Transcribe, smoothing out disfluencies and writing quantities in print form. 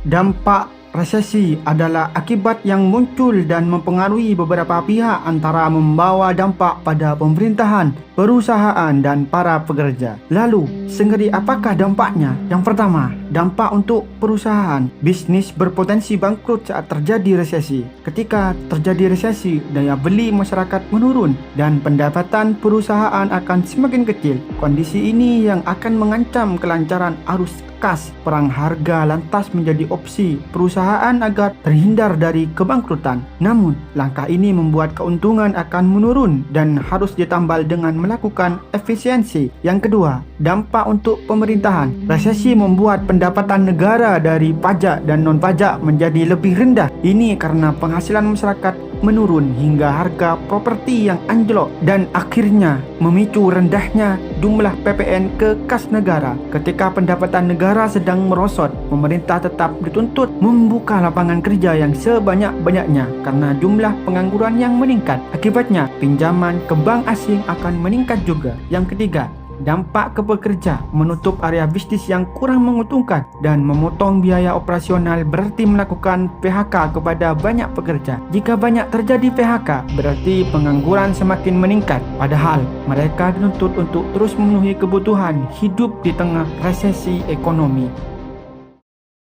Dampak resesi adalah akibat yang muncul dan mempengaruhi beberapa pihak antara membawa dampak pada pemerintahan, perusahaan dan para pekerja. Lalu, sengeri apakah dampaknya? Yang pertama, dampak untuk perusahaan. Bisnis berpotensi bangkrut saat terjadi resesi. Ketika terjadi resesi, daya beli masyarakat menurun dan pendapatan perusahaan akan semakin kecil. Kondisi ini yang akan mengancam kelancaran arus kas. Perang harga lantas menjadi opsi perusahaan agar terhindar dari kebangkrutan. Namun, langkah ini membuat keuntungan akan menurun dan harus ditambal dengan melakukan efisiensi. Yang kedua, dampak untuk pemerintahan. Resesi membuat pendapatan negara dari pajak dan non-pajak menjadi lebih rendah. Ini karena penghasilan masyarakat menurun hingga harga properti yang anjlok dan akhirnya memicu rendahnya jumlah PPN ke kas negara. Ketika pendapatan negara sedang merosot, pemerintah tetap dituntut membuka lapangan kerja yang sebanyak-banyaknya karena jumlah pengangguran yang meningkat. Akibatnya, pinjaman ke bank asing akan meningkat juga. Yang ketiga, dampak ke pekerja. Menutup area bisnis yang kurang menguntungkan dan memotong biaya operasional berarti melakukan PHK kepada banyak pekerja. Jika banyak terjadi PHK, berarti pengangguran semakin meningkat. Padahal mereka dituntut untuk terus memenuhi kebutuhan hidup di tengah resesi ekonomi.